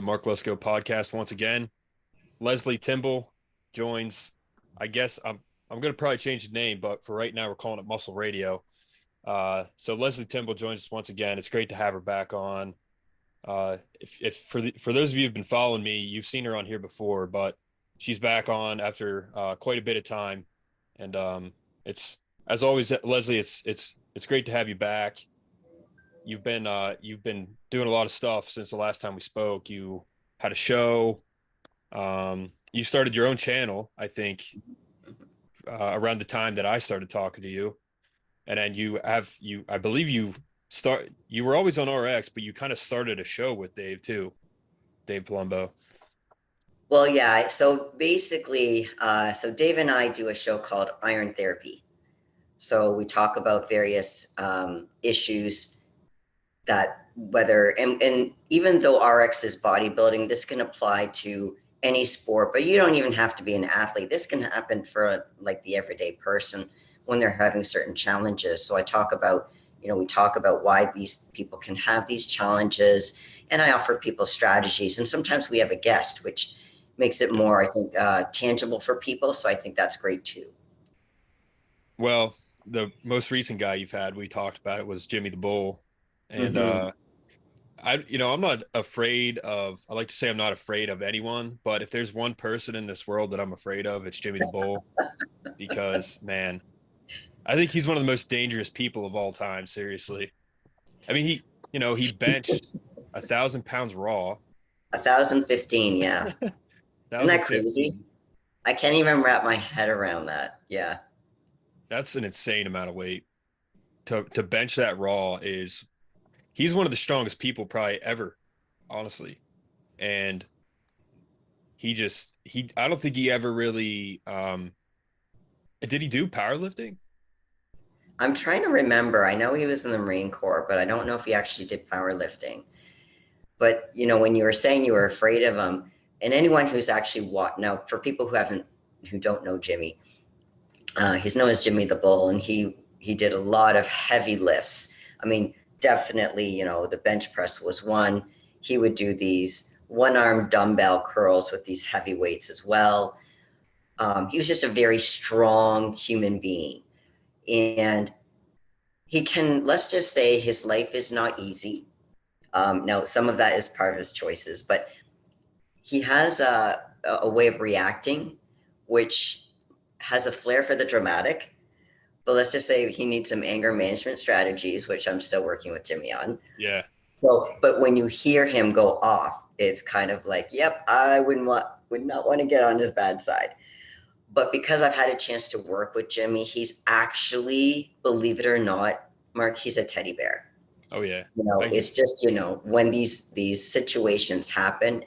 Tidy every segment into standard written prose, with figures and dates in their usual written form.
Mark Lesko podcast once again. Leslie Timble joins. I guess I'm going to probably change the name, but for right now we're calling it Muscle Radio. So Leslie Timble joins us once again. It's great to have her back on. If for those of you who've been following me, you've seen her on here before, but she's back on after quite a bit of time, and it's as always, Leslie. It's great to have you back. You've been doing a lot of stuff since the last time we spoke. You had a show. You started your own channel, I think, around the time that I started talking to you, and then I believe you were always on RX, but you kind of started a show with Dave too, Dave Palumbo. Well, yeah. So basically, so Dave and I do a show called Iron Therapy. So we talk about various issues that and even though RX is bodybuilding, this can apply to any sport, but you don't even have to be an athlete. This can happen for like the everyday person when they're having certain challenges. So I talk about, we talk about why these people can have these challenges, and I offer people strategies. And sometimes we have a guest, which makes it more, I think, tangible for people. So I think that's great too. Well, the most recent guy you've had, we talked about it, was Jimmy the Bull. And I'm not afraid of, I like to say I'm not afraid of anyone, but if there's one person in this world that I'm afraid of, it's Jimmy the Bull. Because, man, I think he's one of the most dangerous people of all time, seriously. I mean, he benched 1,000 pounds raw. 1,015, yeah. Isn't that 1,015. crazy? I can't even wrap my head around that. Yeah. That's an insane amount of weight. To bench that raw he's one of the strongest people probably ever, honestly. And I don't think he ever really did he do powerlifting? I'm trying to remember. I know he was in the Marine Corps, but I don't know if he actually did powerlifting. But when you were saying you were afraid of him, and anyone who's actually now for people who don't know Jimmy, he's known as Jimmy the Bull, and he did a lot of heavy lifts. I mean, definitely, the bench press was one. He would do these one-arm dumbbell curls with these heavy weights as well. He was just a very strong human being. And let's just say his life is not easy. Now, some of that is part of his choices, but he has a way of reacting, which has a flair for the dramatic. But let's just say he needs some anger management strategies, which I'm still working with Jimmy on. Yeah. So, but when you hear him go off, it's kind of like, yep, I would not want to get on his bad side. But because I've had a chance to work with Jimmy, he's actually, believe it or not, Mark, he's a teddy bear. Oh yeah. It's just, when these situations happen,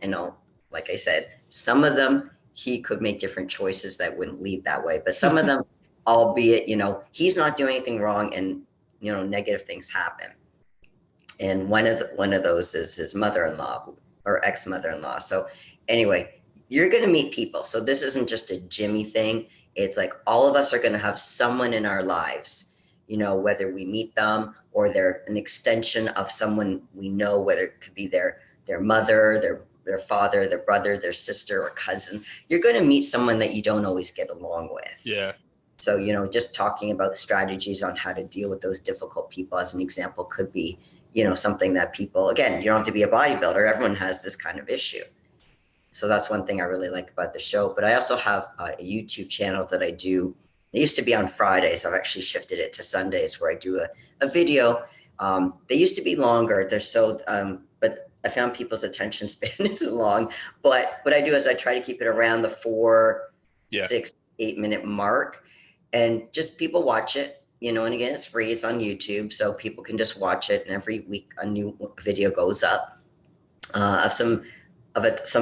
like I said, some of them he could make different choices that wouldn't lead that way. But some of them, albeit, he's not doing anything wrong, and negative things happen. And one of those is his mother-in-law or ex-mother-in-law. So anyway, you're going to meet people. So this isn't just a Jimmy thing. It's like all of us are going to have someone in our lives, whether we meet them or they're an extension of someone we know, whether it could be their mother, their father, their brother, their sister or cousin. You're going to meet someone that you don't always get along with. Yeah. So, just talking about strategies on how to deal with those difficult people as an example could be, something that people, again, you don't have to be a bodybuilder. Everyone has this kind of issue. So that's one thing I really like about the show. But I also have a YouTube channel that I do. It used to be on Fridays. I've actually shifted it to Sundays, where I do a video. They used to be longer. They're so, but I found people's attention span isn't long. But what I do is I try to keep it around the 4, 6, 8 minute mark, and just people watch it. And again, it's free. It's on YouTube, so people can just watch it. And every week a new video goes up of some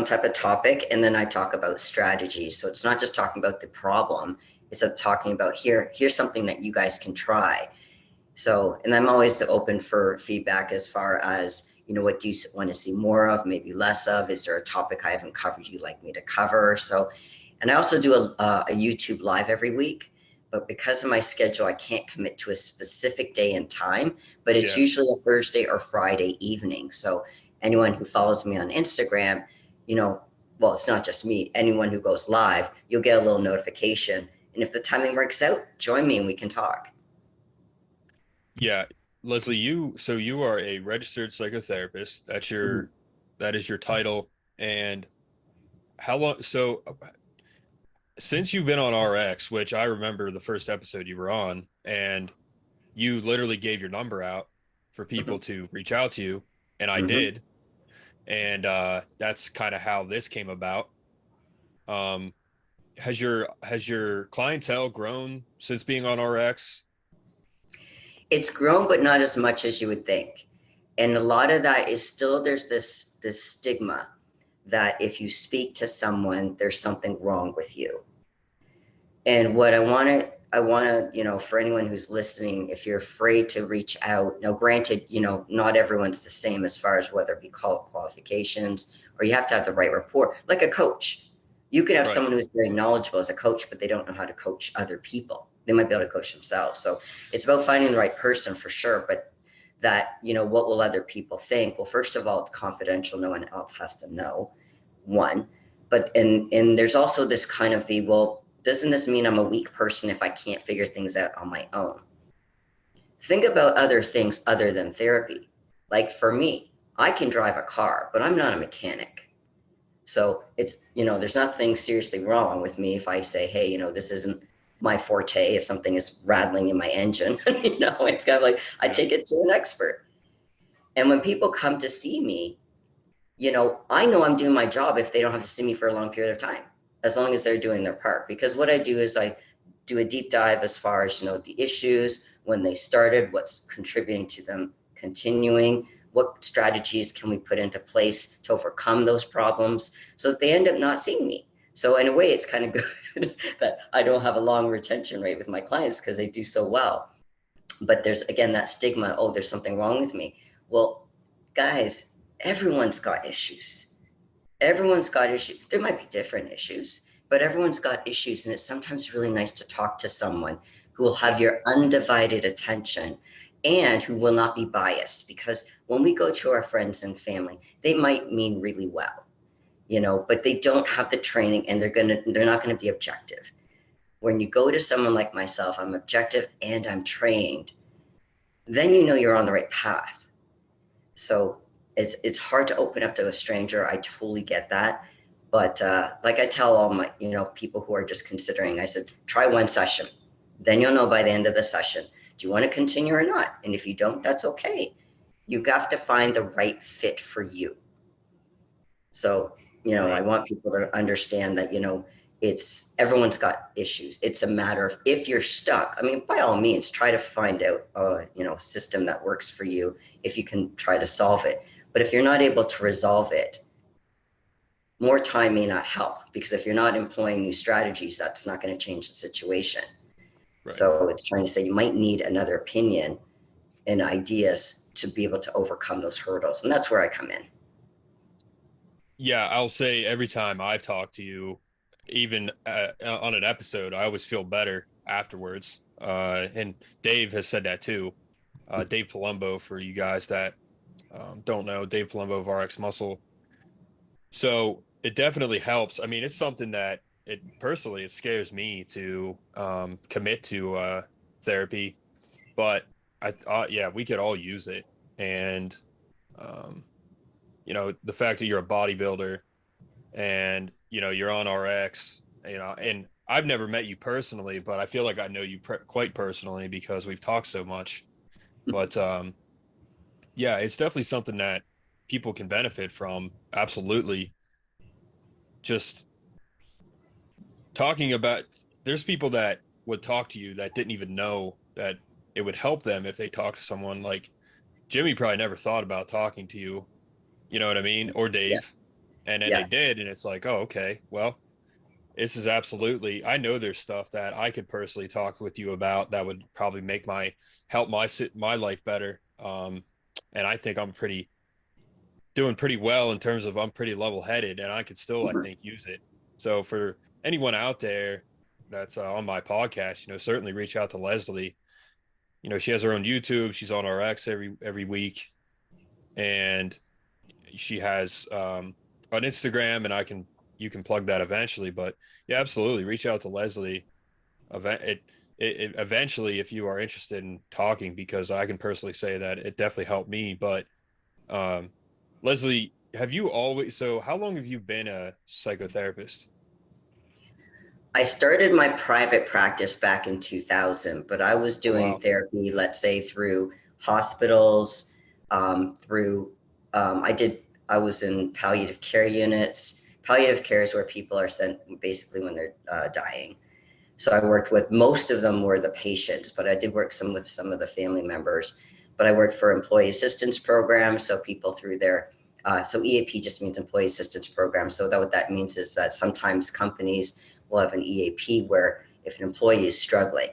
type of topic, and then I talk about strategies. So it's not just talking about the problem, it's talking about here's something that you guys can try. So, and I'm always open for feedback as far as, what do you want to see more of, maybe less of? Is there a topic I haven't covered you'd like me to cover? So, and I also do a YouTube live every week, but because of my schedule, I can't commit to a specific day and time, but it's usually a Thursday or Friday evening. So Anyone who follows me on Instagram, you know, well, it's not just me, anyone who goes live, you'll get a little notification. And if the timing works out, join me and we can talk. Yeah, Leslie, you are a registered psychotherapist. Mhm. That is your title. And how long so since you've been on RX, which I remember the first episode you were on, and you literally gave your number out for people Mhm. to reach out to you, and I Mhm. did. And that's kind of how this came about. Um, has your clientele grown since being on RX? It's grown, but not as much as you would think. And a lot of that is still there's this stigma that if you speak to someone, there's something wrong with you. And what I want to, you know, for anyone who's listening, if you're afraid to reach out, now granted, you know, not everyone's the same as far as whether it be qualifications or you have to have the right rapport, like a coach. You could have Right. someone who's very knowledgeable as a coach, but they don't know how to coach other people. They might be able to coach themselves. So it's about finding the right person for sure. But that, you know, what will other people think? Well, first of all, it's confidential. No one else has to know. One, but and there's also this kind of the, well, doesn't this mean I'm a weak person if I can't figure things out on my own? Think about other things other than therapy. Like for me, I can drive a car, but I'm not a mechanic. So it's, you know, there's nothing seriously wrong with me if I say, hey, you know, this isn't my forte. If something is rattling in my engine, you know, it's kind of like I Yeah. take it to an expert. And when people come to see me, you know, I know I'm doing my job if they don't have to see me for a long period of time, as long as they're doing their part. Because what I do is I do a deep dive as far as, you know, the issues, when they started, what's contributing to them continuing, what strategies can we put into place to overcome those problems so that they end up not seeing me. So in a way, it's kind of good that I don't have a long retention rate with my clients because they do so well. But there's again that stigma, oh, there's something wrong with me. Well, guys, everyone's got issues. Everyone's got issues. There might be different issues, but everyone's got issues. And it's sometimes really nice to talk to someone who will have your undivided attention and who will not be biased. Because when we go to our friends and family, they might mean really well, you know, but they don't have the training and they're not gonna be objective. When you go to someone like myself, I'm objective and I'm trained, then you know you're on the right path. So it's hard to open up to a stranger. I totally get that. But like I tell all my, you know, people who are just considering, I said, try one session. Then you'll know by the end of the session, do you want to continue or not? And if you don't, that's okay. You have to find the right fit for you. So, you know, I Right. want people to understand that, you know, it's everyone's got issues. It's a matter of if you're stuck, I mean, by all means, try to find out a, you know, system that works for you if you can try to solve it. But if you're not able to resolve it, more time may not help because if you're not employing new strategies, that's not going to change the situation. Right. So it's trying to say you might need another opinion and ideas to be able to overcome those hurdles. And that's where I come in. Yeah, I'll say every time I've talked to you, even on an episode, I always feel better afterwards. And Dave has said that too. Dave Palumbo, for you guys that don't know, Dave Palumbo of RX Muscle. So it definitely helps. I mean, it's something that it personally it scares me to commit to therapy, but I thought, yeah, we could all use it. And um, you know, the fact that you're a bodybuilder and you know you're on RX, you know, and I've never met you personally, but I feel like I know you quite personally because we've talked so much. But yeah, it's definitely something that people can benefit from. Absolutely. Just talking about, there's people that would talk to you that didn't even know that it would help them if they talked to someone like Jimmy probably never thought about talking to you, you know what I mean? Or Yeah. Dave. And then they Yeah. did, and it's like, oh, okay, well, this is absolutely, I know there's stuff that I could personally talk with you about that would probably make my help my life better. And I think I'm pretty doing pretty well in terms of I'm pretty level headed and I could still, I think, use it. So for anyone out there that's on my podcast, you know, certainly reach out to Leslie. You know, she has her own YouTube. She's on RX every week, and she has on Instagram, and you can plug that eventually. But yeah, absolutely, reach out to Leslie. It eventually, if you are interested in talking, because I can personally say that it definitely helped me. But um, Leslie, have you always? So how long have you been a psychotherapist? I started my private practice back in 2000, but I was Oh, doing wow. therapy, let's say, through hospitals, through I was in palliative care units. Palliative care is where people are sent basically when they're dying. So I worked with, most of them were the patients, but I did work some with some of the family members. But I worked for employee assistance programs, so people through their so EAP just means employee assistance program. So that what that means is that sometimes companies will have an EAP where if an employee is struggling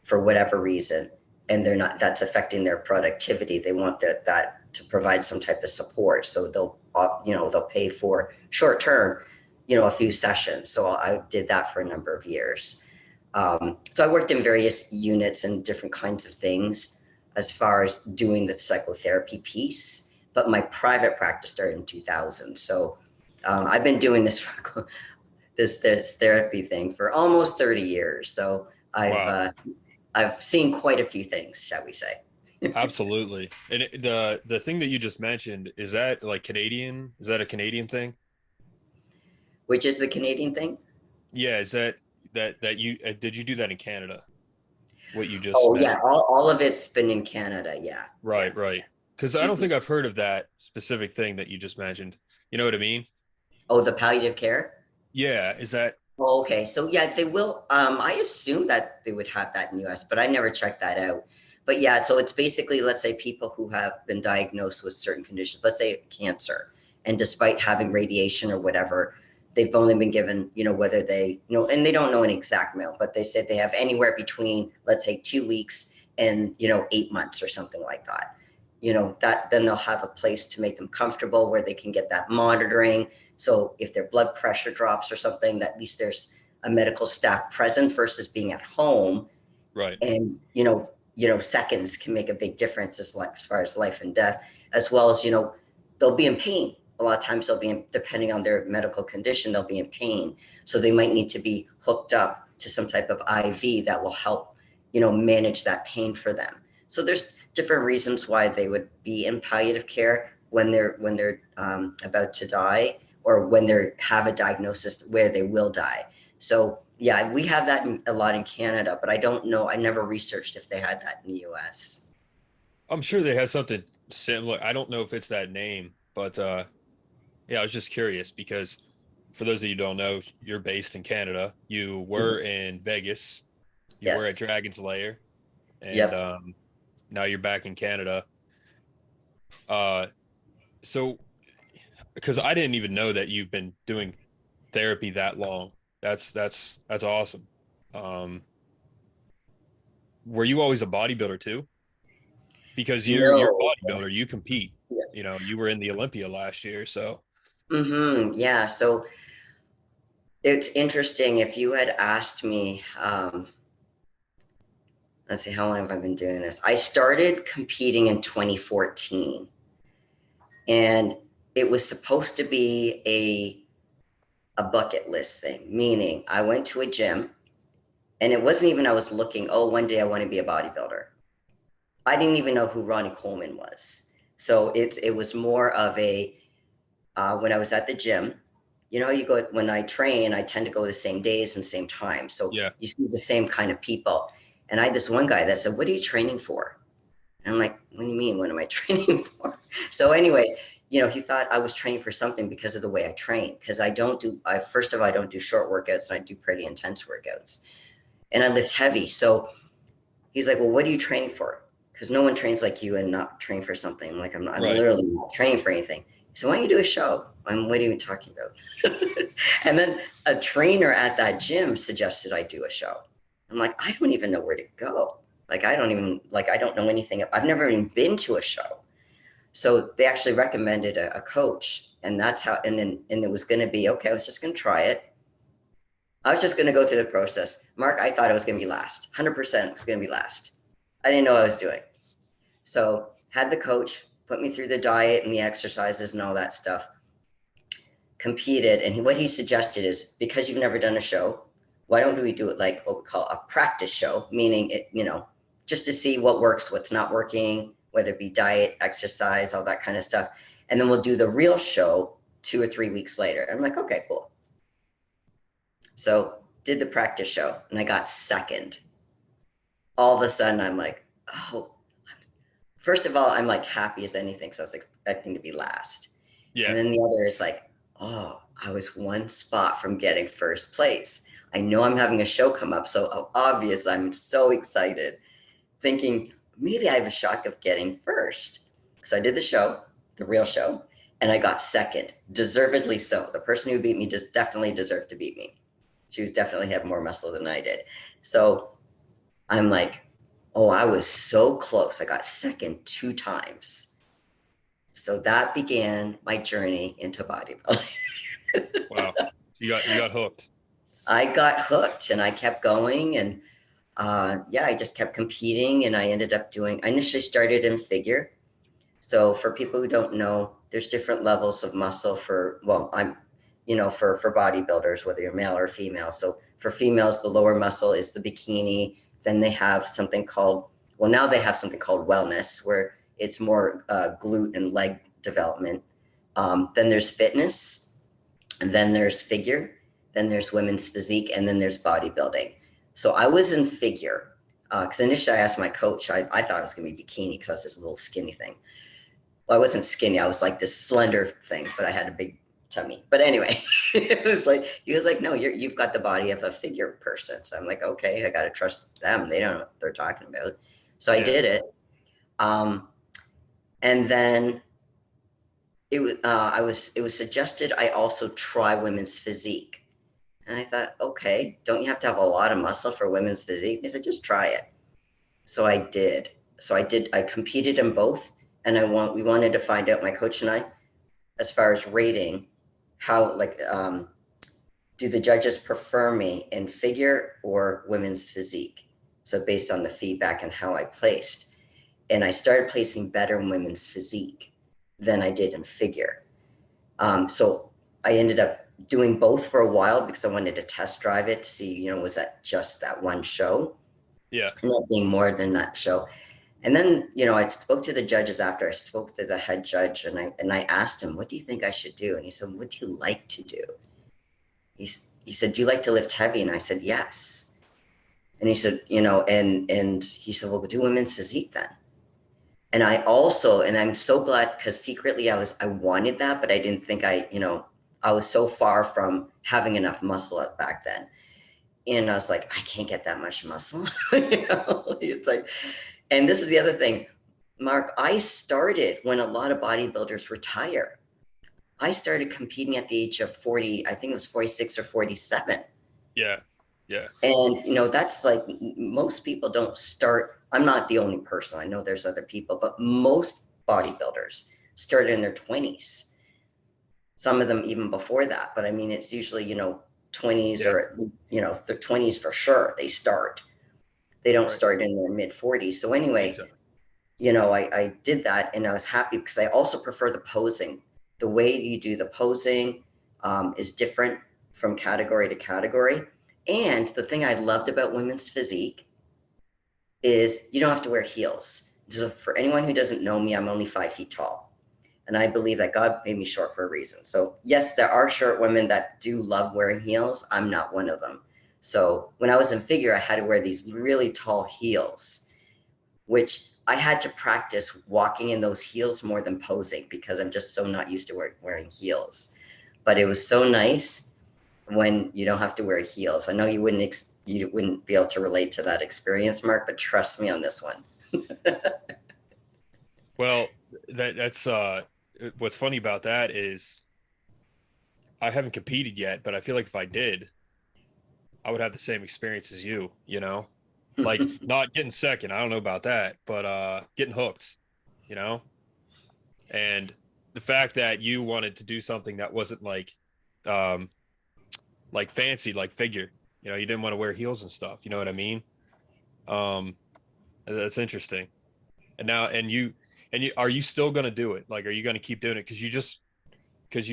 for whatever reason and they're not, that's affecting their productivity, they want that to provide some type of support. So they'll they'll pay for short term, a few sessions. So I did that for a number of years. So I worked in various units and different kinds of things as far as doing the psychotherapy piece, but my private practice started in 2000. So I've been doing this for this therapy thing for almost 30 years. So Wow. I've seen quite a few things, shall we say. Absolutely. And the thing that you just mentioned, is that like Canadian? Is that a Canadian thing? Which is the Canadian thing? Yeah, is that you did you do that in Canada? What you just Oh yeah, mentioned. all of it's been in Canada. Yeah, yeah. Right, right. Because I don't Mhm. think I've heard of that specific thing that you just mentioned. You know what I mean? Oh, the palliative care? Yeah, is that Oh, okay. So yeah, they will. I assume that they would have that in the US, but I never checked that out. But yeah, so it's basically, let's say people who have been diagnosed with certain conditions, let's say cancer, and despite having radiation or whatever, they've only been given, whether they, and they don't know an exact amount, but they said they have anywhere between, let's say, 2 weeks and, 8 months or something like that. That then they'll have a place to make them comfortable where they can get that monitoring. So if their blood pressure drops or something, at least there's a medical staff present versus being at home. right? And seconds can make a big difference as far as life and death, as well as they'll be in pain. A lot of times they'll be depending on their medical condition, they'll be in pain. So they might need to be hooked up to some type of IV that will help manage that pain for them. So there's different reasons why they would be in palliative care when they're about to die, or when they have a diagnosis where they will die. So yeah, we have that a lot in Canada, but I don't know. I never researched if they had that in the US. I'm sure they have something similar. I don't know if it's that name, but yeah, I was just curious because for those of you who don't know, you're based in Canada. You Mhm. were in Vegas. You were at Yes. Dragon's Lair, and Yep. now you're back in Canada. Uh, so because I didn't even know that you've been doing therapy that long. That's awesome. Um, were you always a bodybuilder too? Because you're a No. bodybuilder, you compete. Yeah. You know, you were in the Olympia last year, so Yeah. So it's interesting. If you had asked me, let's see, how long have I been doing this? I started competing in 2014, and it was supposed to be a bucket list thing, meaning I went to a gym, and it wasn't even I was looking, oh, one day I want to be a bodybuilder. I didn't even know who Ronnie Coleman was. So it was more of a when I was at the gym. You know, you go when I train, I tend to go the same days and same time. So yeah, you see the same kind of people. And I had this one guy that said, "What are you training for?" And I'm like, "What do you mean? What am I training for?" So anyway, he thought I was training for something because of the way I train. Because I don't do, I first of all, I don't do short workouts, and I do pretty intense workouts, and I lift heavy. So he's like, "Well, what are you training for? Because no one trains like you and not train for something." I'm like, I'm right. literally not training for anything. So why don't you do a show? What are you even talking about? And then a trainer at that gym suggested I do a show. I'm like, I don't even know where to go. Like, I don't know anything. I've never even been to a show. So they actually recommended a coach. And that's how, and it was going to be, okay, I was just going to try it. I was just going to go through the process. Mark, I thought it was going to be last. 100% was going to be last. I didn't know what I was doing. So had the coach. put me through the diet and the exercises and all that stuff. Competed, and what he suggested is, because you've never done a show, why don't we do it like what we call a practice show, meaning it, just to see what works, what's not working, whether it be diet, exercise, all that kind of stuff. And then we'll do the real show 2 or 3 weeks later. I'm like, okay, cool. So did the practice show and I got second. All of a sudden I'm like, oh, first of all, I'm like happy as anything. So I was expecting to be last. Yeah. And then the other is like, oh, I was one spot from getting first place. I know I'm having a show come up, so obvious, I'm so excited, thinking maybe I have a shot of getting first. So I did the show, the real show, and I got second, deservedly so. The person who beat me just definitely deserved to beat me. She was definitely had more muscle than I did. So I'm like, oh, I was so close. I got second 2 times. So that began my journey into bodybuilding. Wow. You got hooked. I got hooked and I kept going, and I just kept competing, and I ended up I initially started in figure. So for people who don't know, there's different levels of muscle for bodybuilders, whether you're male or female. So for females, the lower muscle is the bikini. Then they have something called, now they have something called wellness, where it's more glute and leg development. Then there's fitness, and then there's figure, then there's women's physique, and then there's bodybuilding. So I was in figure because initially I asked my coach, I thought it was going to be bikini because I was this little skinny thing. Well, I wasn't skinny. I was like this slender thing, but I had a big tummy. But anyway, he was like, no, you've got the body of a figure person. So I'm like, okay, I got to trust them. They don't know what they're talking about. So I did it. And then it was suggested I also try women's physique. And I thought, okay, don't you have to have a lot of muscle for women's physique? They said, just try it. So I did. I competed in both, and we wanted to find out, my coach and I, as far as rating, how do the judges prefer me in figure or women's physique? So based on the feedback and how I placed. And I started placing better in women's physique than I did in figure. So I ended up doing both for a while because I wanted to test drive it to see, was that just that one show? Yeah. And that being more than that show. And then, I spoke to the judges after. I spoke to the head judge, and I asked him, what do you think I should do? And he said, what do you like to do? He said, do you like to lift heavy? And I said, yes. And he said, and he said, well, do women's physique then. And I'm so glad, because secretly I wanted that, but I didn't think I was so far from having enough muscle back then. And I was like, I can't get that much muscle. It's like, and this is the other thing, Mark, I started when a lot of bodybuilders retire. I started competing at the age of 40, I think it was 46 or 47. Yeah. Yeah. And, that's like, most people don't start. I'm not the only person. I know there's other people, but most bodybuilders start in their 20s. Some of them even before that. But I mean, it's usually, 20s or, the 20s for sure. They start. They don't start in their mid 40s. So anyway, Exactly. I did that, and I was happy because I also prefer the posing. The way you do the posing is different from category to category. And the thing I loved about women's physique is you don't have to wear heels. So for anyone who doesn't know me, I'm only 5 feet tall. And I believe that God made me short for a reason. So yes, there are short women that do love wearing heels. I'm not one of them. So when I was in figure, I had to wear these really tall heels, which I had to practice walking in those heels more than posing because I'm just so not used to wearing heels. But it was so nice when you don't have to wear heels. I know you wouldn't be able to relate to that experience, Mark, but trust me on this one. Well, that's what's funny about that is I haven't competed yet, but I feel like if I did, I would have the same experience as you. Like not getting second, I don't know about that, but getting hooked, you know? And the fact that you wanted to do something that wasn't um like fancy, like figure, you didn't want to wear heels and stuff, you know what I mean? Um that's interesting. And now And are you still going to do it? Like, are you going to keep doing it? Because you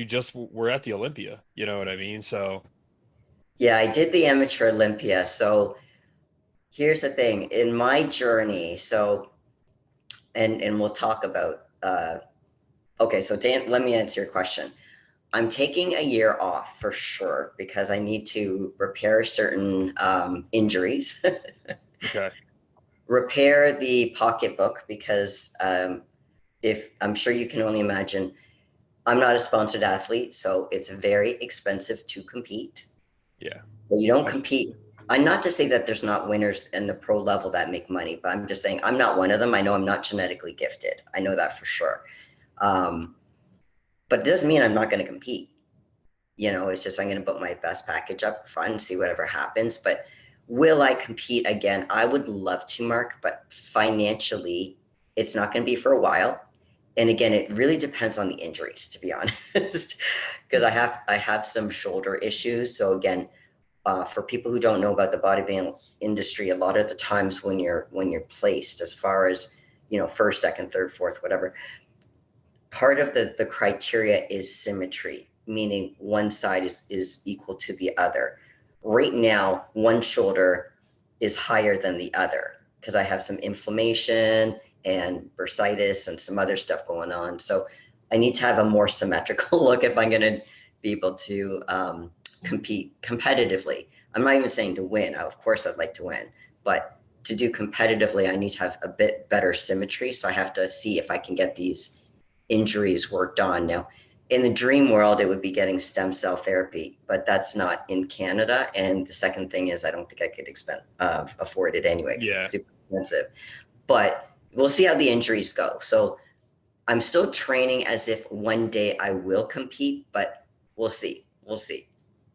just were at the Olympia, you know what I mean? So Yeah, I did the amateur Olympia. So here's the thing in my journey. So, and we'll talk about, okay, so Dan, let me answer your question. I'm taking a year off for sure because I need to repair certain injuries, okay, repair the pocketbook because if I'm sure you can only imagine, I'm not a sponsored athlete, so it's very expensive to compete. yeah, So you don't I've, compete. I'm not to say that there's not winners in the pro level that make money, but I'm just saying I'm not one of them. I know I'm not genetically gifted. I know that for sure. Um, but it doesn't mean I'm not going to compete. You know, it's just I'm going to put my best package up front and see whatever happens. But will I compete again? I would love to, Mark, but financially, it's not going to be for a while. And again, it really depends on the injuries, to be honest, because I have some shoulder issues. So again, for people who don't know about the bodybuilding industry, a lot of the times when you're placed, as far as first, second, third, fourth, whatever, part of the criteria is symmetry, meaning one side is equal to the other. Right now, one shoulder is higher than the other because I have some inflammation and bursitis and some other stuff going on. So I need to have a more symmetrical look if I'm going to be able to compete competitively. I'm not even saying to win. Of course, I'd like to win, but to do competitively, I need to have a bit better symmetry. So I have to see if I can get these injuries worked on. Now, in the dream world, it would be getting stem cell therapy, but that's not in Canada. And the second thing is, I don't think I could afford it anyway because it's yeah, super expensive. But we'll see how the injuries go. So I'm still training as if one day I will compete, but we'll see. We'll see.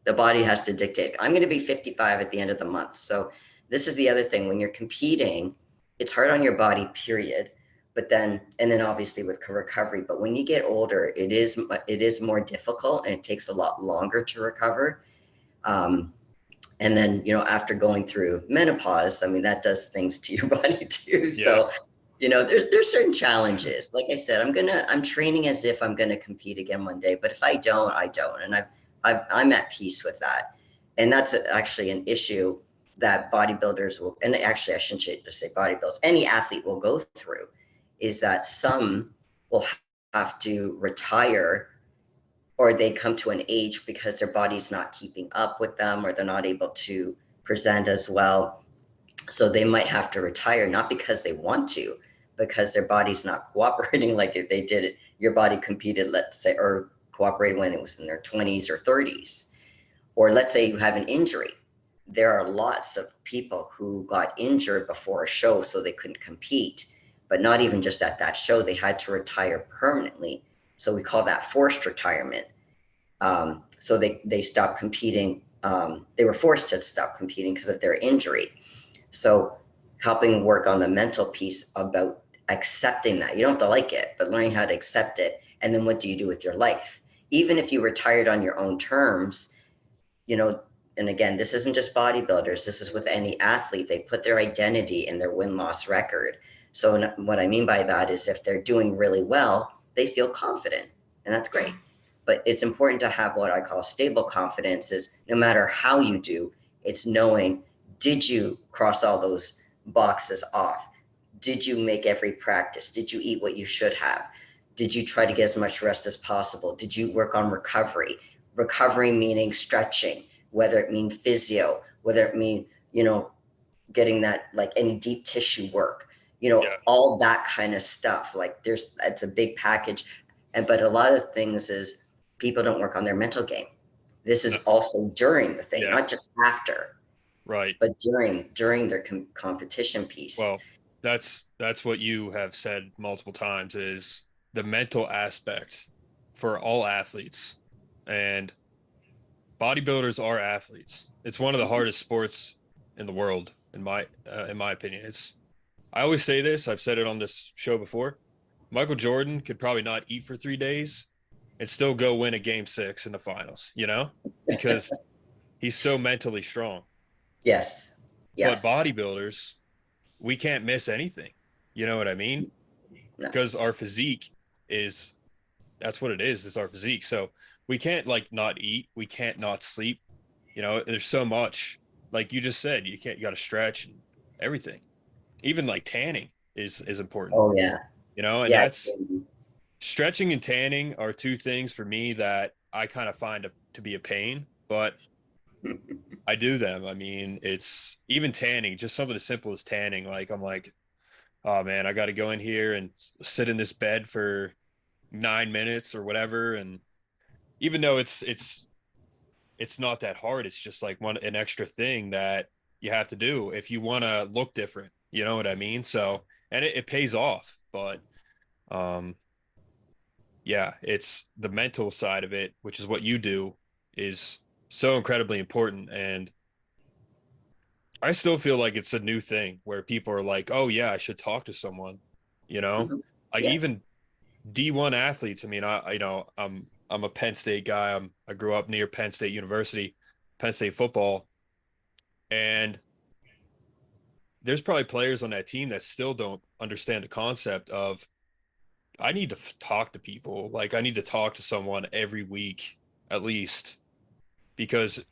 The body has to dictate. I'm going to be 55 at the end of the month. So this is the other thing. When you're competing, it's hard on your body, period. But then, and then obviously with recovery. But when you get older, it is more difficult and it takes a lot longer to recover. Um, and then after going through menopause, I mean that does things to your body too. yeah, So there's certain challenges. Like I said, I'm training as if I'm gonna compete again one day, but if I don't, I don't. And I'm at peace with that. And that's actually an issue that bodybuilders will, and actually I shouldn't just say bodybuilders, any athlete will go through, is that some will have to retire, or they come to an age because their body's not keeping up with them, or they're not able to present as well. So they might have to retire, not because they want to, because their body's not cooperating like if they did it. Your body competed, let's say, or cooperated when it was in their 20s or 30s. Or let's say you have an injury. There are lots of people who got injured before a show so they couldn't compete, but not even just at that show, they had to retire permanently. So we call that forced retirement. So they stopped competing. They were forced to stop competing because of their injury. So helping work on the mental piece about accepting that. You don't have to like it, but learning how to accept it. And then what do you do with your life? Even if you retired on your own terms, and again, this isn't just bodybuilders, this is with any athlete. They put their identity in their win-loss record. So what I mean by that is if they're doing really well, they feel confident, and that's great. But it's important to have what I call stable confidence, is no matter how you do, it's knowing, did you cross all those boxes off? Did you make every practice? Did you eat what you should have? Did you try to get as much rest as possible? Did you work on recovery? Recovery meaning stretching, whether it mean physio, whether it mean, getting that, like any deep tissue work, yeah, all that kind of stuff. Like it's a big package. But a lot of things is people don't work on their mental game. This no, is also during the thing, yeah, not just after, right. but during their competition piece. Well, that's what you have said multiple times is the mental aspect for all athletes. And bodybuilders are athletes. It's one of the hardest sports in the world, in my opinion. It's I always say this. I've said it on this show before. Michael Jordan could probably not eat for 3 days and still go win a game six in the finals. Because he's so mentally strong. Yes. But Yes. bodybuilders, we can't miss anything. You know what I mean? No. because our physique is, that's what it is our physique. So we can't like not eat, we can't not sleep. You know, there's so much, like you just said, you got to stretch and everything. Even like tanning is important, Oh yeah. you know, and Yeah. that's, stretching and tanning are two things for me that I kind of find to be a pain, but I do them. I mean, it's even tanning, just something as simple as tanning. Like I'm like, oh man, I got to go in here and sit in this bed for 9 minutes or whatever. And even though it's not that hard, it's just like an extra thing that you have to do if you want to look different. You know what I mean? So, and it pays off, but um, yeah, it's the mental side of it, which is what you do, is so incredibly important. And I still feel like it's a new thing where people are like, oh yeah, I should talk to someone, you know, Mhm. like Yeah. even D1 athletes. I mean, I'm a Penn State guy. I grew up near Penn State University, Penn State football, and there's probably players on that team that still don't understand the concept of I need to talk to people. Like I need to talk to someone every week at least, because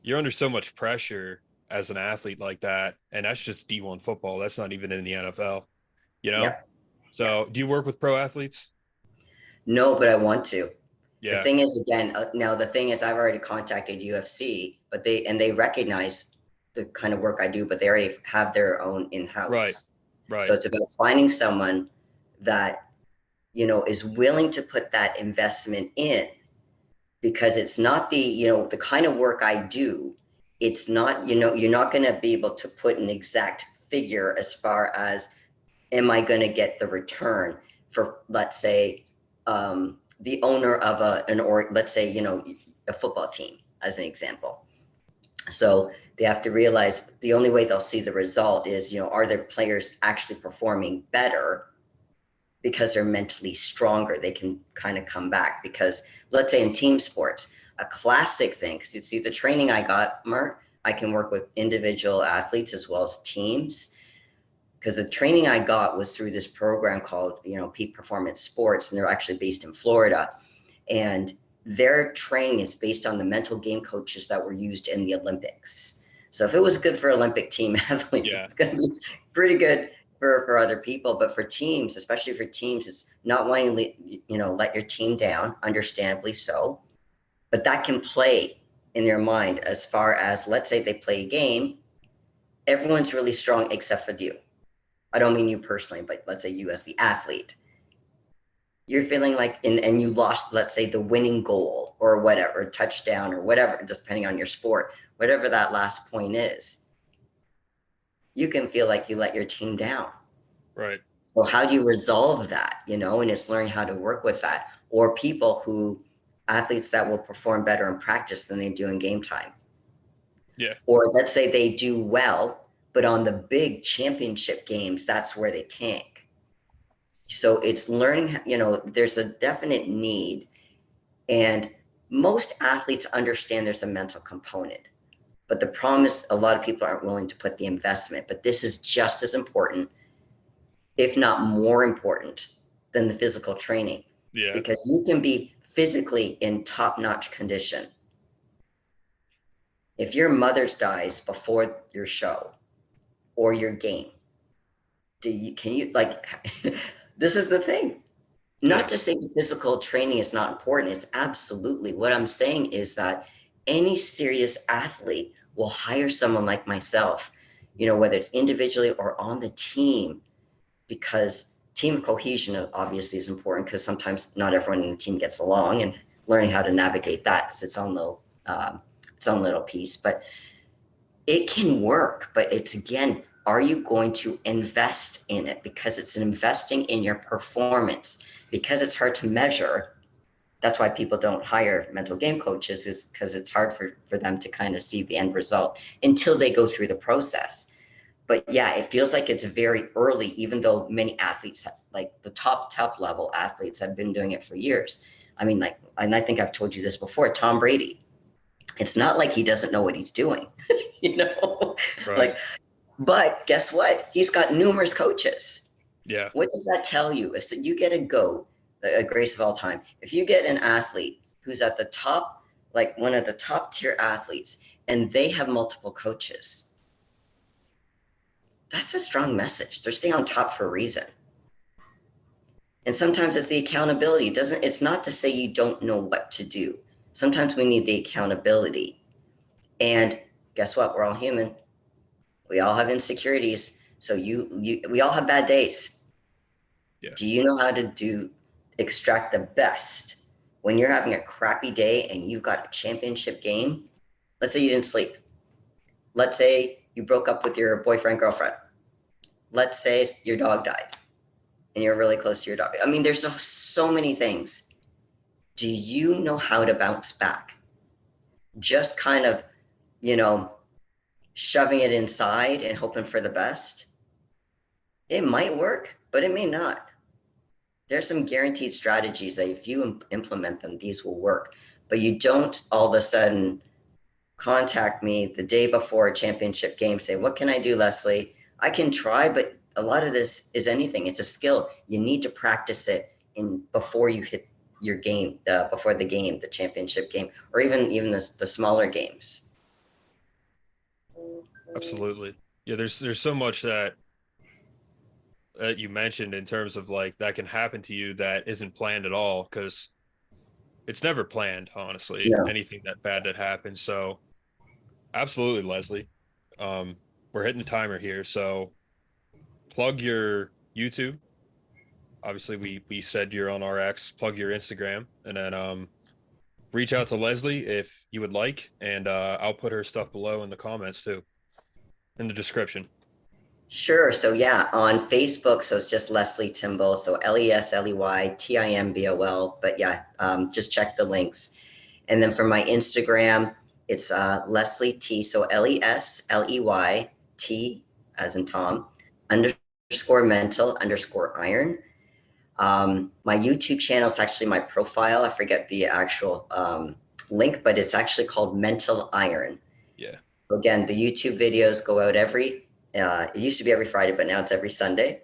you're under so much pressure as an athlete like that, and that's just D1 football. That's not even in the NFL, you know? Yeah. Yeah. So, do you work with pro athletes? No, but I want to. The Yeah. thing is, again, now the thing is, I've already contacted UFC, but they recognize the kind of work I do, but they already have their own Right. in-house. So Right. it's about finding someone that, is willing to put that investment in, because it's not the kind of work I do. It's not, you're not going to be able to put an exact figure as far as, am I going to get the return for, let's say, the owner of let's say, a football team, as an example. So they have to realize the only way they'll see the result is, are their players actually performing better because they're mentally stronger? They can kind of come back. Because let's say in team sports, a classic thing, because you see the training I got, Mark, I can work with individual athletes as well as teams, because the training I got was through this program called, Peak Performance Sports, and they're actually based in Florida. And their training is based on the mental game coaches that were used in the Olympics. So if it was good for Olympic team athletes, Yeah. it's going to be pretty good for other people. But for teams, especially for teams, it's not wanting to, let your team down, understandably so. But that can play in their mind as far as, let's say they play a game, everyone's really strong except for you. I don't mean you personally, but let's say you as the athlete. You're feeling like, and you lost, let's say, the winning goal or whatever, touchdown or whatever, just depending on your sport, whatever that last point is, you can feel like you let your team down. Right. Well, how do you resolve that? And it's learning how to work with that. Or athletes that will perform better in practice than they do in game time. Yeah. Or let's say they do well, but on the big championship games, that's where they tank. So it's learning, there's a definite need. And most athletes understand there's a mental component. But the problem is a lot of people aren't willing to put the investment. But this is just as important, if not more important, than the physical training. Yeah. Because you can be physically in top-notch condition. If your mother's dies before your show or your game, can you, like, this is the thing. Yeah. Not to say the physical training is not important. It's absolutely. What I'm saying is that any serious athlete will hire someone like myself, whether it's individually or on the team, because team cohesion obviously is important, because sometimes not everyone in the team gets along, and learning how to navigate that is its own little piece. But it can work, but it's, again, are you going to invest in it? Because it's investing in your performance. Because it's hard to measure, that's why people don't hire mental game coaches, is because it's hard for them to kind of see the end result until they go through the process. But yeah, it feels like it's very early, even though many athletes, like the top level athletes, have been doing it for years. I mean, like, and I think I've told you this before, Tom Brady, it's not like he doesn't know what he's doing, you know, Right. like, but guess what? He's got numerous coaches. Yeah. What does that tell you? If you get a GOAT, a greatest of all time, if you get an athlete who's at the top, like one of the top tier athletes, and they have multiple coaches, that's a strong message. They're staying on top for a reason. And sometimes it's the accountability. It's not to say you don't know what to do. Sometimes we need the accountability. And guess what? We're all human. We all have insecurities. So we all have bad days. Yeah. Do you know how to extract the best when you're having a crappy day and you've got a championship game? Let's say you didn't sleep. Let's say you broke up with your boyfriend, girlfriend. Let's say your dog died and you're really close to your dog. I mean, there's so many things. Do you know how to bounce back? Just kind of, shoving it inside and hoping for the best? It might work, but it may not. There's some guaranteed strategies that if you implement them, these will work. But you don't all of a sudden contact me the day before a championship game, say, what can I do, Leslie? I can try, but a lot of this is anything. It's a skill. You need to practice it before you hit your game, before the game, the championship game, or even the smaller games. Absolutely. Yeah, there's so much that you mentioned in terms of like that can happen to you that isn't planned at all, because it's never planned, honestly, No. anything that bad that happens. So absolutely, Leslie. Um, we're hitting the timer here, so plug your YouTube. Obviously, we said you're on RX. Plug your Instagram, and then reach out to Leslie if you would like, and I'll put her stuff below in the comments too, in the description. Sure. So yeah, on Facebook, so it's just Leslie Timbol. So LESLEY TIMBOL. But yeah, just check the links. And then for my Instagram, it's Leslie T. So LESLEY as in Tom _mental_iron. My YouTube channel is actually my profile. I forget the actual link, but it's actually called Mental Iron. Yeah. Again, the YouTube videos go out it used to be every Friday, but now it's every Sunday.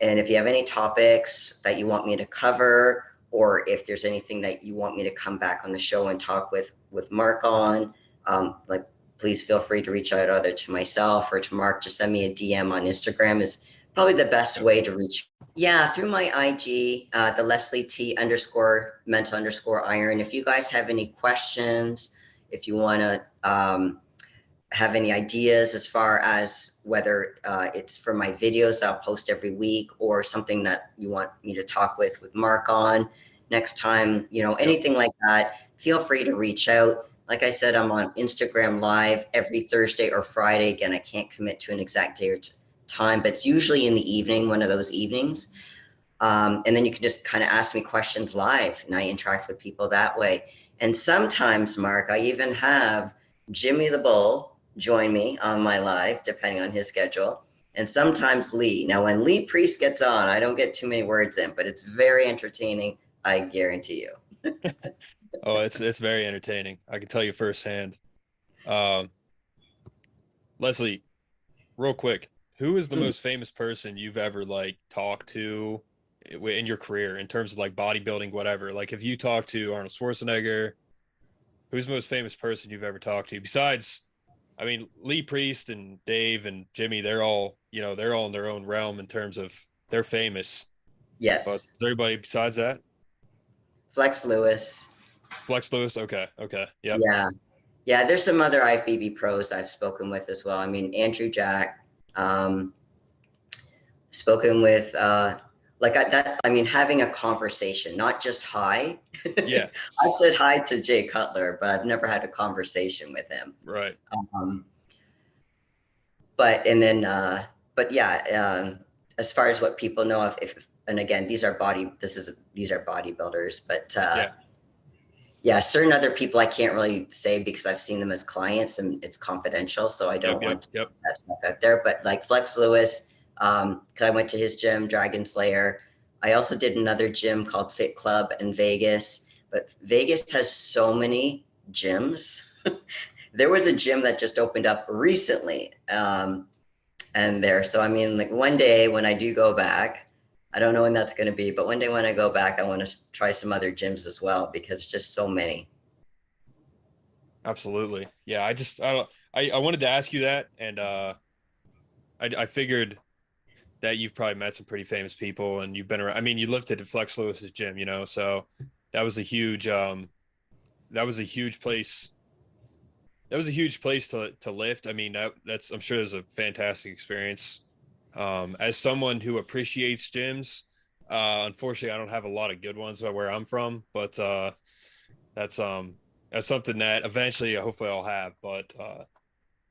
And if you have any topics that you want me to cover, or if there's anything that you want me to come back on the show and talk with Mark on, please feel free to reach out either to myself or to Mark. Just send me a DM on Instagram is probably the best way to reach. Yeah, through my IG, the Leslie T _mental_iron. If you guys have any questions, if you want to have any ideas as far as whether it's for my videos that I'll post every week, or something that you want me to talk with Mark on next time, anything like that, feel free to reach out. Like I said, I'm on Instagram Live every Thursday or Friday. Again, I can't commit to an exact day or time, but it's usually in the evening, one of those evenings. And then you can just kind of ask me questions live, and I interact with people that way. And sometimes, Mark, I even have Jimmy the Bull join me on my live, depending on his schedule, and sometimes Lee. Now, when Lee Priest gets on, I don't get too many words in, but it's very entertaining, I guarantee you. Oh, it's very entertaining. I can tell you firsthand. Um, Leslie, real quick, who is the most famous person you've ever like talked to in your career in terms of like bodybuilding, whatever? Like, if you talk to Arnold Schwarzenegger, who's the most famous person you've ever talked to? Besides, I mean, Lee Priest and Dave and Jimmy, they're all, they're all in their own realm in terms of they're famous. But Yes. is there anybody besides that? Flex Lewis. Flex Lewis? Okay. Okay. Yep. Yeah. Yeah, there's some other IFBB pros I've spoken with as well. I mean, Andrew Jack, spoken with, having a conversation, not just hi. Yeah. I've said hi to Jay Cutler, but I've never had a conversation with him. Right. But yeah, as far as what people know, and again, these are bodybuilders, but Yeah. yeah, certain other people I can't really say because I've seen them as clients and it's confidential, so I don't want to put that stuff out there. But like Flex Lewis, because I went to his gym, Dragon Slayer. I also did another gym called Fit Club in Vegas, but Vegas has so many gyms. There was a gym that just opened up recently, and there. So I mean, like one day when I do go back, I don't know when that's going to be, but one day when I go back, I want to try some other gyms as well because just so many. Absolutely. Yeah. I wanted to ask you that. And, I figured that you've probably met some pretty famous people and you've been around. I mean, you lifted at Flex Lewis's gym, so that was a huge, that was a huge place. That was a huge place to lift. I mean, that's I'm sure it was a fantastic experience. As someone who appreciates gyms, unfortunately, I don't have a lot of good ones where I'm from, but that's um that's something that eventually, hopefully, I'll have. But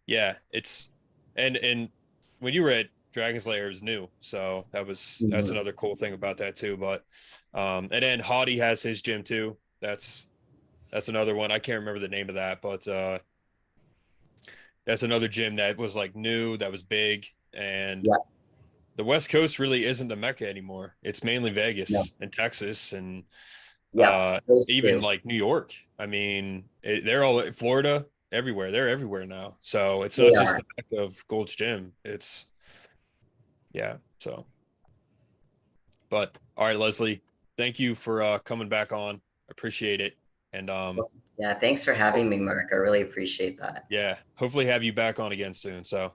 yeah, it's and when you were at Dragon's Lair, it was new, so that's Mhm. another cool thing about that too. But and then Hottie has his gym too. That's another one. I can't remember the name of that, but that's another gym that was like new, that was big, and Yeah, the West Coast really isn't the Mecca anymore. It's mainly no, Vegas and Texas and yeah, those even two. like New York. I mean, they're all Florida, everywhere. They're everywhere now. So it's They not just are. the Mecca of Gold's Gym. It's yeah. So, but all right, Leslie, thank you for coming back on. Appreciate it. And Well, yeah, thanks for having me, Mark. I really appreciate that. yeah, hopefully have you back on again soon. So.